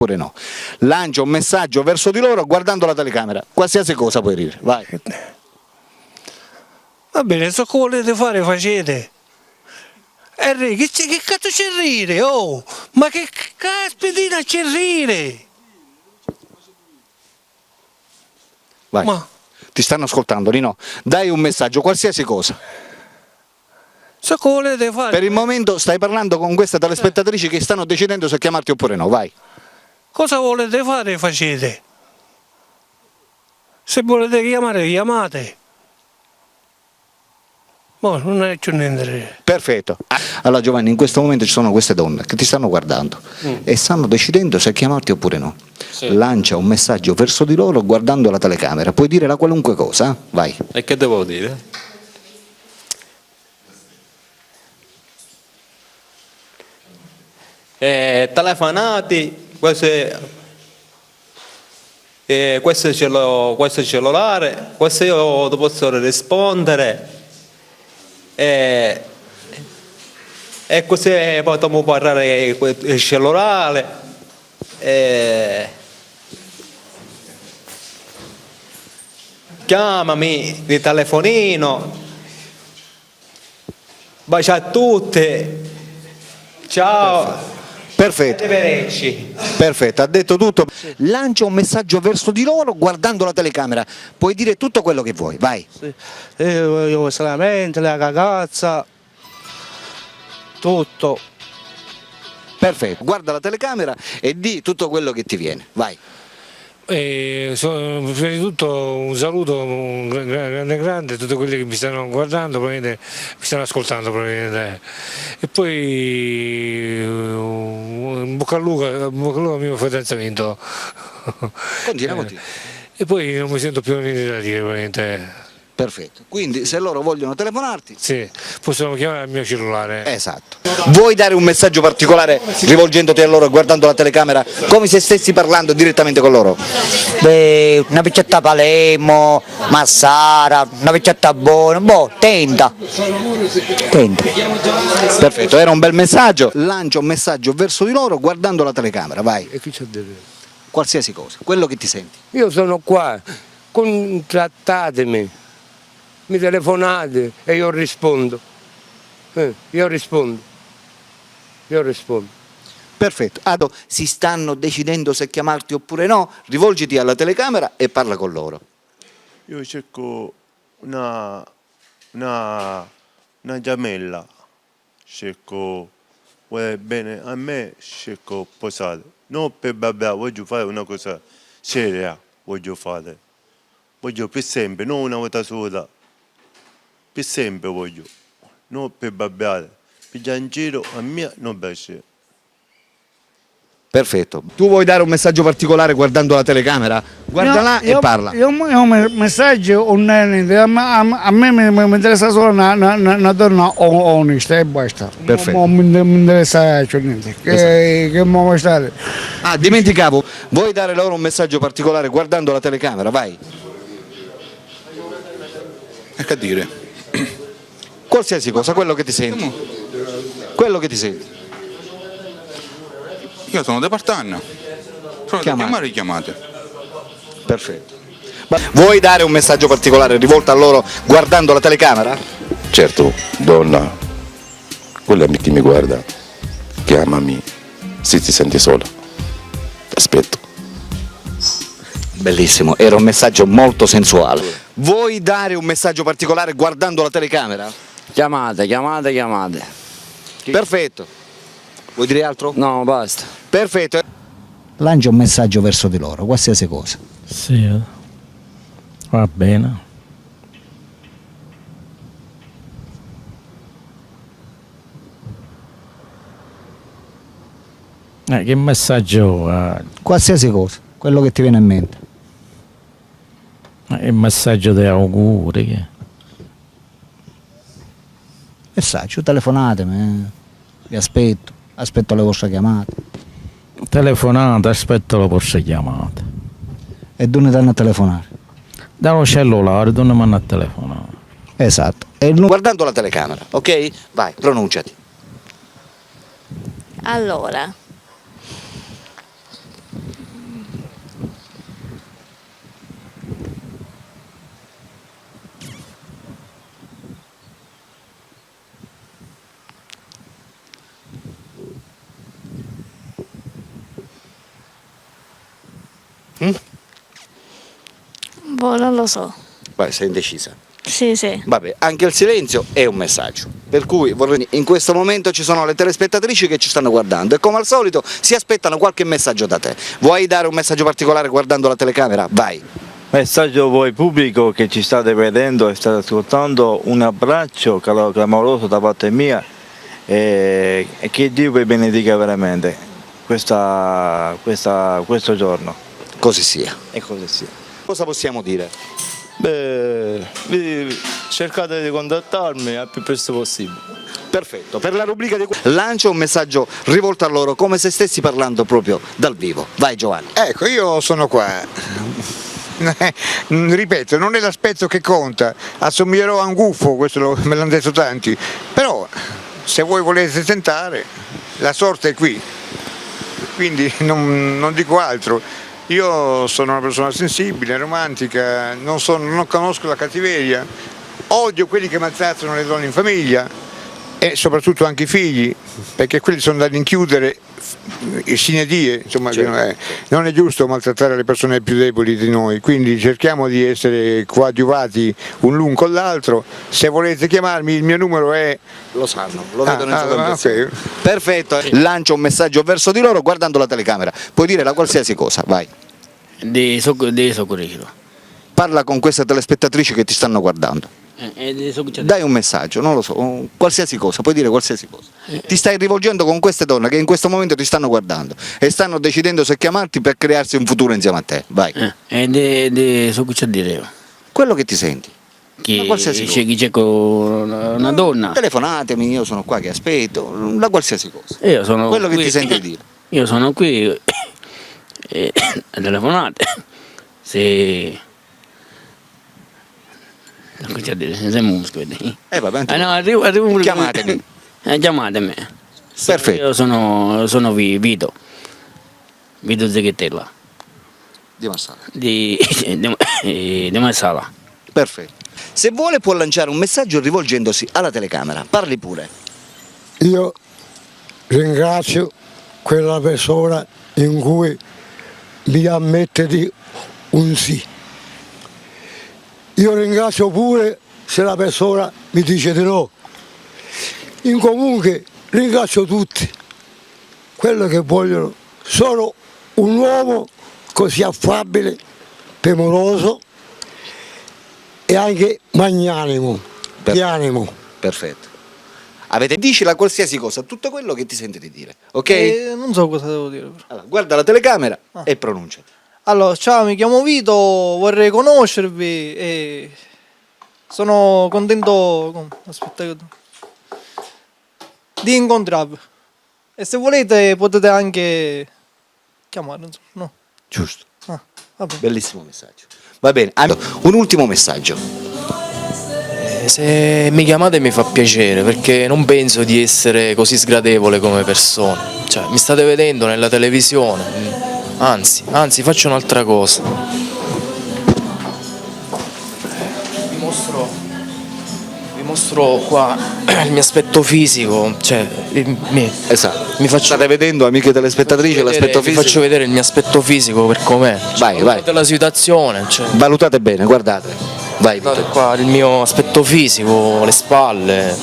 oppure no. Lancia un messaggio verso di loro guardando la telecamera, qualsiasi cosa puoi dire, vai. Va bene, so che volete fare, facete. Che cazzo c'è rire, oh? Ma che caspita c'è rire? Vai. Ma Ti stanno ascoltando, Rino. Dai un messaggio, qualsiasi cosa. so che volete fare. Per il momento stai parlando con queste telespettatrici che stanno decidendo se chiamarti oppure no, vai. Cosa volete fare, facete. Se volete chiamare, chiamate. Ma non è più niente. Perfetto. Allora Giovanni, in questo momento ci sono queste donne che ti stanno guardando e stanno decidendo se chiamarti oppure no. Sì. Lancia un messaggio verso di loro guardando la telecamera, puoi dire la qualunque cosa, vai. E che devo dire? Telefonati, questo cellulare, questo io ti posso rispondere. E così potremmo parlare il cellulare. Chiamami di telefonino. Bacia a tutti. Ciao. Perfetto. Arrivederci. Perfetto, ha detto tutto. Lancia un messaggio verso di loro guardando la telecamera, puoi dire tutto quello che vuoi, vai. Sì. Io solamente la ragazza, tutto. Perfetto, guarda la telecamera e di tutto quello che ti viene, vai. Prima di tutto un saluto grande a tutti quelli che mi stanno guardando, probabilmente mi stanno ascoltando probabilmente. E poi in bocca al lupo al mio fidanzamento. Continua. E poi non mi sento più niente da dire probabilmente. Perfetto, quindi se loro vogliono telefonarti, Sì, possono chiamare al mio cellulare. esatto. Vuoi dare un messaggio particolare rivolgendoti a loro e guardando la telecamera come se stessi parlando direttamente con loro? Beh, una piccetta a Palermo, Massara, una piccetta buona, boh, tenta. Perfetto, era un bel messaggio. Lancia un messaggio verso di loro guardando la telecamera, vai. E chi c'è da dire? Qualsiasi cosa, quello che ti senti. Io sono qua, contrattatemi, mi telefonate e io rispondo. Io rispondo. Perfetto, si stanno decidendo se chiamarti oppure no, rivolgiti alla telecamera e parla con loro. Io cerco una gemella, cerco vuole bene a me, cerco posare. Non per babà, voglio fare una cosa seria, voglio per sempre, non una volta sola, per sempre voglio, non per babbiare, per già in giro a me non piace. Perfetto, tu vuoi dare un messaggio particolare guardando la telecamera? Guarda là e parla. Io un messaggio, a me mi interessa solo una donna onesta e basta. Perfetto. Non mi interessa niente. Che vuoi stare? Ah, dimenticavo, vuoi dare loro un messaggio particolare guardando la telecamera? Vai. E che dire? Qualsiasi cosa, quello che ti senti. Quello che ti senti. Io sono da Partanna. Provate a chiamare, chiamate. Perfetto. Vuoi dare un messaggio particolare rivolto a loro guardando la telecamera? Certo, donna, quella che mi guarda, chiamami se ti senti sola. Aspetto. Bellissimo, era un messaggio molto sensuale. Vuoi dare un messaggio particolare guardando la telecamera? Chiamate. Perfetto. Vuoi dire altro? No, basta. Perfetto. Lancia un messaggio verso di loro, qualsiasi cosa. Sì, va bene. Che messaggio? Qualsiasi cosa, quello che ti viene in mente. Il messaggio di auguri. Che... Messaggio, telefonatemi, vi aspetto le vostre chiamate. Telefonate, aspetto le vostre chiamate. E dove danno a telefonare? Dallo cellulare, dove mi hanno a telefonare. Esatto. Guardando la telecamera, ok? Vai, pronunciati. Allora, Boh, non lo so. Vai, sei indecisa. Sì, sì. Vabbè, anche il silenzio è un messaggio. Per cui in questo momento ci sono le telespettatrici che ci stanno guardando e come al solito si aspettano qualche messaggio da te. Vuoi dare un messaggio particolare guardando la telecamera? Vai. Messaggio a voi pubblico che ci state vedendo e state ascoltando, un abbraccio clamoroso da parte mia e che Dio vi benedica veramente questo giorno. Così sia. E così sia. Cosa possiamo dire? Cercate di contattarmi al più presto possibile. Perfetto, per la rubrica di lancio un messaggio rivolto a loro come se stessi parlando proprio dal vivo. Vai Giovanni. Ecco, io sono qua. Ripeto, non è l'aspetto che conta, assomiglierò a un gufo, questo me l'hanno detto tanti, però se voi volete tentare la sorte è qui, quindi non dico altro. Io sono una persona sensibile, romantica, non conosco la cattiveria, odio quelli che maltrattano le donne in famiglia e soprattutto anche i figli, perché quelli sono da rinchiudere sine die, insomma, certo. Non è giusto maltrattare le persone più deboli di noi, quindi cerchiamo di essere coadiuvati l'un con l'altro. Se volete chiamarmi il mio numero è... Lo sanno, lo vedono in sovraimpressione. Okay. Perfetto, lancio un messaggio verso di loro guardando la telecamera, puoi dire la qualsiasi cosa, vai. Di Socorro. Parla con queste telespettatrici che ti stanno guardando. Dai un messaggio, non lo so, qualsiasi cosa, puoi dire qualsiasi cosa. Ti stai rivolgendo con queste donne che in questo momento ti stanno guardando e stanno decidendo se chiamarti per crearsi un futuro insieme a te. Vai. So cosa dire. Quello che ti senti. Che c'è con una donna. Telefonatemi, io sono qua che aspetto, la qualsiasi cosa. Quello che ti senti dire. Io sono qui telefonate. Se arrivo. Chiamatemi. Chiamatemi. Perfetto. Io sono Vito Zeghettella. Di Marsala. Di Marsala. Perfetto. Se vuole può lanciare un messaggio rivolgendosi alla telecamera. Parli pure. Io ringrazio quella persona in cui mi ammette di un sì. Io ringrazio pure se la persona mi dice di no. In comunque ringrazio tutti quello che vogliono. Sono un uomo così affabile, premuroso e anche magnanimo, di animo. Perfetto. Dici la qualsiasi cosa, tutto quello che ti senti di dire, ok? Non so cosa devo dire. Allora, guarda la telecamera e pronunciati. Allora, ciao, mi chiamo Vito, vorrei conoscervi e sono contento di incontrarvi. E se volete potete anche chiamare, no? Giusto. Vabbè. Bellissimo messaggio. Va bene, un ultimo messaggio. Se mi chiamate mi fa piacere perché non penso di essere così sgradevole come persona. Cioè, mi state vedendo nella televisione, anzi faccio un'altra cosa. Vi mostro qua il mio aspetto fisico, cioè esatto. State vedendo, amiche telespettatrici, l'aspetto fisico. Vi faccio vedere il mio aspetto fisico per com'è. Vai. La situazione. Cioè. Valutate bene, guardate. Vai, qua il mio aspetto fisico, le spalle.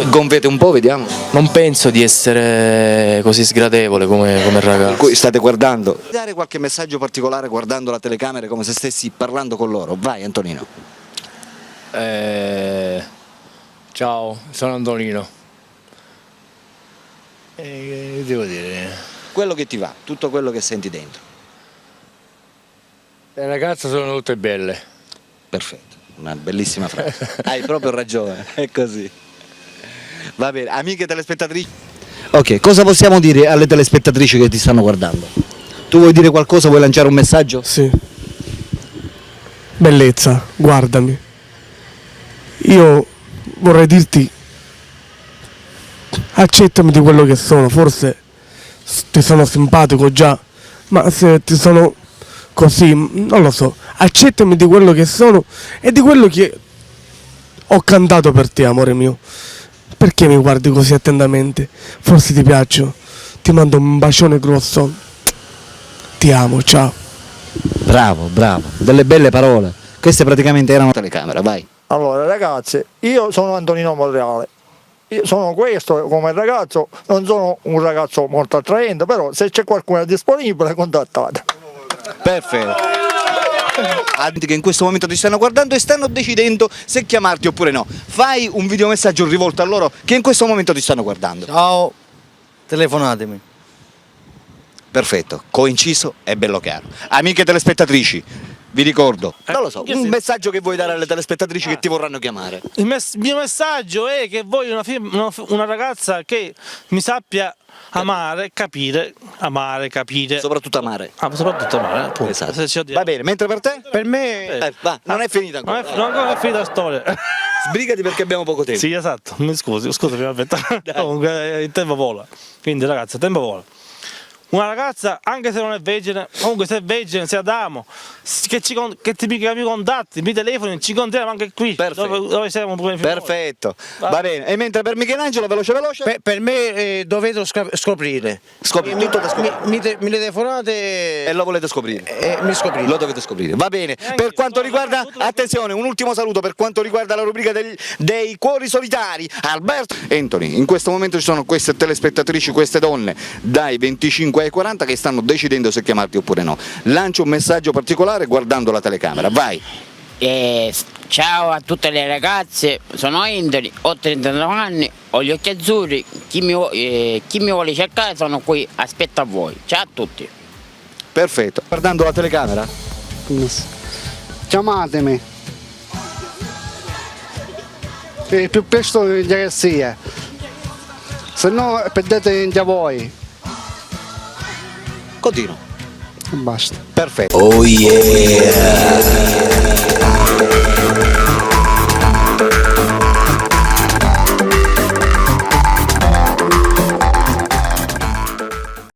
Gonfiate un po', vediamo. Non penso di essere così sgradevole come ragazzo. State guardando. Vuoi dare qualche messaggio particolare guardando la telecamera come se stessi parlando con loro? Vai Antonino. Ciao, sono Antonino. Che devo dire? Quello che ti va, tutto quello che senti dentro. Le ragazze sono tutte belle. Perfetto, una bellissima frase. Hai proprio ragione, è così. Va bene, amiche telespettatrici. Ok, cosa possiamo dire alle telespettatrici che ti stanno guardando? Tu vuoi dire qualcosa, vuoi lanciare un messaggio? Sì. Bellezza, guardami. Io vorrei dirti, accettami di quello che sono, forse ti sono simpatico già, ma se ti sono così, non lo so, accettami di quello che sono e di quello che ho cantato per te, amore mio. Perché mi guardi così attentamente? Forse ti piaccio, ti mando un bacione grosso, ti amo, ciao. Bravo, delle belle parole. Queste praticamente erano telecamera, vai. Allora ragazzi, io sono Antonino Monreale, io sono questo come ragazzo, non sono un ragazzo molto attraente, però se c'è qualcuno disponibile contattate. Perfetto. Che in questo momento ti stanno guardando e stanno decidendo se chiamarti oppure no. Fai un videomessaggio rivolto a loro che in questo momento ti stanno guardando. Ciao, telefonatemi. Perfetto, coinciso e bello chiaro. Amiche telespettatrici, vi ricordo, non lo so, un messaggio che vuoi dare alle telespettatrici che ti vorranno chiamare. Il mio messaggio è che voglio una ragazza che mi sappia amare, capire. Soprattutto amare. Soprattutto amare, appunto. Esatto. Va bene, mentre per te? Per me... va, non è finita ancora. Non è finita la storia. Sbrigati perché abbiamo poco tempo. Sì, esatto, mi scusi, comunque il tempo vola. Quindi ragazzi, il tempo vola. Una ragazza, anche se non è vergine, comunque se è vergine, se Adamo, che mi contatti, mi telefoni, ci incontriamo anche qui, dove siamo pure in Perfetto, va bene. E mentre per Michelangelo, veloce? Per me dovete scoprire. Tutto da scoprire. Mi telefonate e lo volete scoprire. Mi scoprite. Lo dovete scoprire, va bene. Per quanto riguarda, attenzione, un ultimo saluto per quanto riguarda la rubrica dei cuori solitari. Alberto Anthony, in questo momento ci sono queste telespettatrici, queste donne dai 25 ai 40 che stanno decidendo se chiamarti oppure no. Lancio un messaggio particolare guardando la telecamera, vai. Ciao a tutte le ragazze, sono Anthony, ho 39 anni, ho gli occhi azzurri, chi mi vuole cercare sono qui, aspetto a voi. Ciao a tutti. Perfetto, guardando la telecamera? Chiamatemi. Il più presto che sia. Se no perdete anche voi. Continuo. Basta. Perfetto. Oh yeah!